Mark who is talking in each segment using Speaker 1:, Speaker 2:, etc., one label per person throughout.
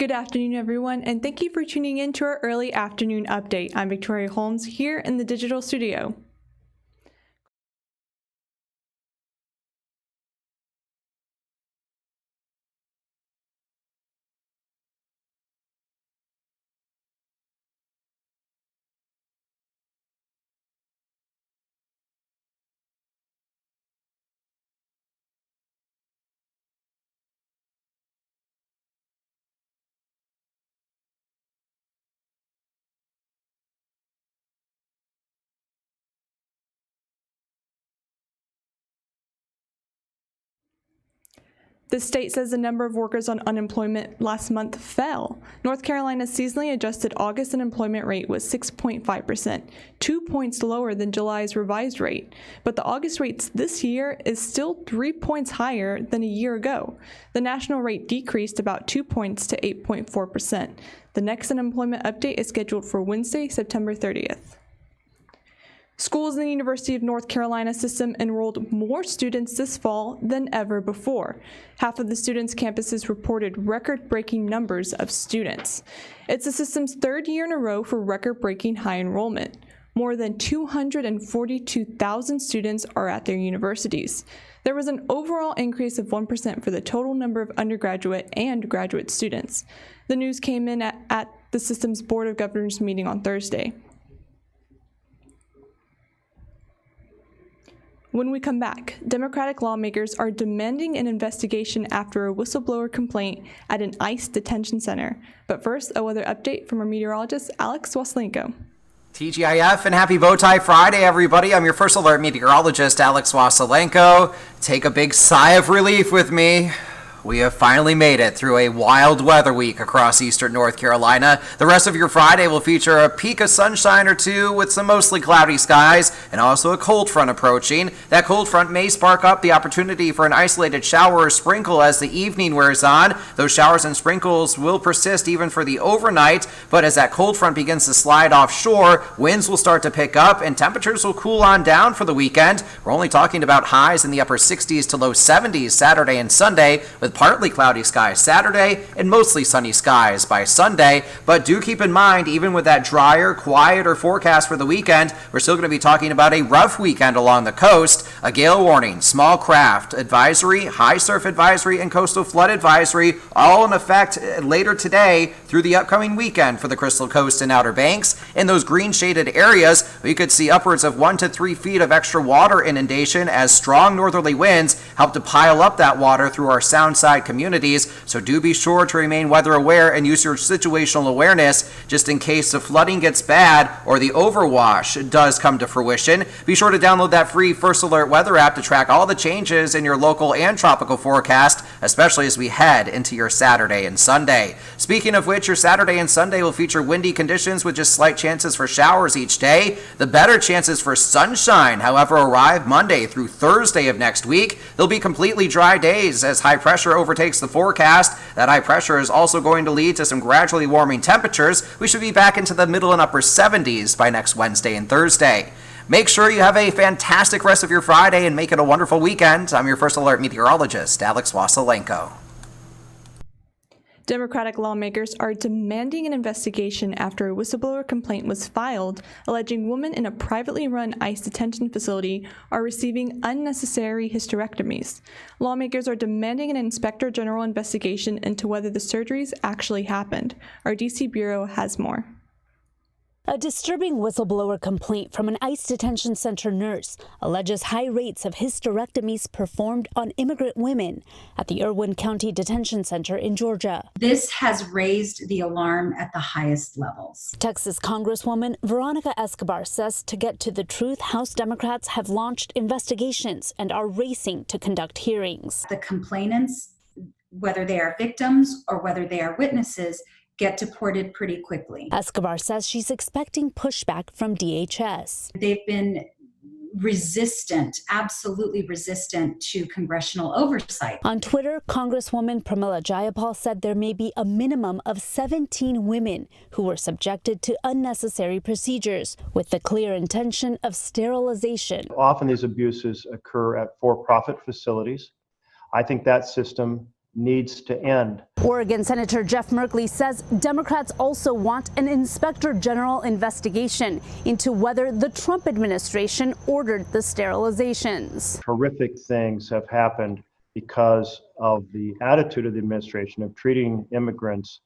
Speaker 1: Good afternoon, everyone, and thank you for tuning in to our early afternoon update. I'm Victoria Holmes here in the digital studio. The state says the number of workers on unemployment last month fell. North Carolina's seasonally adjusted August unemployment rate was 6.5%, 2 points lower than July's revised rate. But the August rate this year is still 3 points higher than a year ago. The national rate decreased about 2 points to 8.4%. The next unemployment update is scheduled for Wednesday, September 30th. Schools in the University of North Carolina system enrolled more students this fall than ever before. Half of the students' campuses reported record-breaking numbers of students. It's the system's third year in a row for record-breaking high enrollment. More than 242,000 students are at their universities. There was an overall increase of 1% for the total number of undergraduate and graduate students. The news came in at the system's Board of Governors meeting on Thursday. When we come back, Democratic lawmakers are demanding an investigation after a whistleblower complaint at an ICE detention center. But first, a weather update from our meteorologist, Alex Waslenko.
Speaker 2: TGIF and happy Bowtie Friday, everybody. I'm your first alert meteorologist, Alex Waslenko. Take a big sigh of relief with me. We have finally made it through a wild weather week across eastern North Carolina. The rest of your Friday will feature a peak of sunshine or two with some mostly cloudy skies and also a cold front approaching. That cold front may spark up the opportunity for an isolated shower or sprinkle as the evening wears on. Those showers and sprinkles will persist even for the overnight, but as that cold front begins to slide offshore, winds will start to pick up and temperatures will cool on down for the weekend. We're only talking about highs in the upper 60s to low 70s Saturday and Sunday, with partly cloudy skies Saturday and mostly sunny skies by Sunday. But do keep in mind, even with that drier, quieter forecast for the weekend, we're still going to be talking about a rough weekend along the coast. A gale warning, small craft advisory, high surf advisory, and coastal flood advisory all in effect later today through the upcoming weekend for the Crystal Coast and Outer Banks. In those green shaded areas, we could see upwards of 1 to 3 feet of extra water inundation as strong northerly winds help to pile up that water through our sound side communities. So do be sure to remain weather aware and use your situational awareness just in case the flooding gets bad or the overwash does come to fruition. Be sure to download that free First Alert weather app to track all the changes in your local and tropical forecast, especially as we head into your Saturday and Sunday. Speaking of which, your Saturday and Sunday will feature windy conditions with just slight chances for showers each day. The better chances for sunshine, however, arrive Monday through Thursday of next week. They'll be completely dry days as high pressure overtakes the forecast. That high pressure is also going to lead to some gradually warming temperatures. We should be back into the middle and upper 70s by next Wednesday and Thursday. Make sure you have a fantastic rest of your Friday and make it a wonderful weekend. I'm your First Alert meteorologist, Alex Waslenko.
Speaker 1: Democratic lawmakers are demanding an investigation after a whistleblower complaint was filed alleging women in a privately run ICE detention facility are receiving unnecessary hysterectomies. Lawmakers are demanding an inspector general investigation into whether the surgeries actually happened. Our DC Bureau has more.
Speaker 3: A disturbing whistleblower complaint from an ICE detention center nurse alleges high rates of hysterectomies performed on immigrant women at the Irwin County Detention Center in Georgia.
Speaker 4: This has raised the alarm at the highest levels.
Speaker 3: Texas Congresswoman Veronica Escobar says to get to the truth, House Democrats have launched investigations and are racing to conduct hearings.
Speaker 4: The complainants, whether they are victims or whether they are witnesses, get deported pretty quickly.
Speaker 3: Escobar says she's expecting pushback from DHS.
Speaker 4: They've been resistant, absolutely resistant to congressional oversight.
Speaker 3: On Twitter, Congresswoman Pramila Jayapal said there may be a minimum of 17 women who were subjected to unnecessary procedures with the clear intention of sterilization.
Speaker 5: Often these abuses occur at for-profit facilities. I think that system needs to end.
Speaker 3: Oregon Senator Jeff Merkley says Democrats also want an inspector general investigation into whether the Trump administration ordered the sterilizations.
Speaker 5: Horrific things have happened because of the attitude of the administration of treating immigrants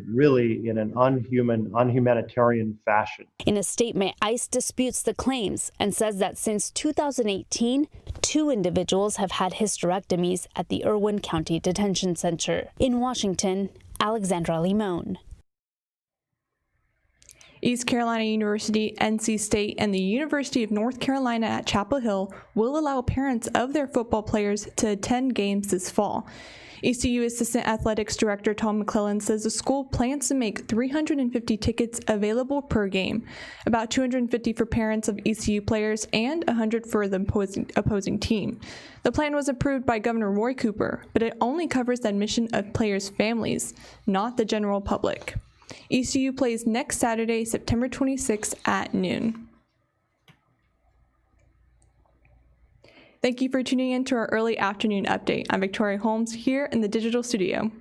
Speaker 5: really in an unhumanitarian fashion.
Speaker 3: In a statement, ICE disputes the claims and says that since 2018, 2 individuals have had hysterectomies at the Irwin County Detention Center. In Washington, Alexandra Limon.
Speaker 1: East Carolina University, NC State, and the University of North Carolina at Chapel Hill will allow parents of their football players to attend games this fall. ECU Assistant Athletics Director Tom McClellan says the school plans to make 350 tickets available per game, about 250 for parents of ECU players and 100 for the opposing team. The plan was approved by Governor Roy Cooper, but it only covers the admission of players' families, not the general public. ECU plays next Saturday, September 26th at noon. Thank you for tuning in to our early afternoon update. I'm Victoria Holmes here in the digital studio.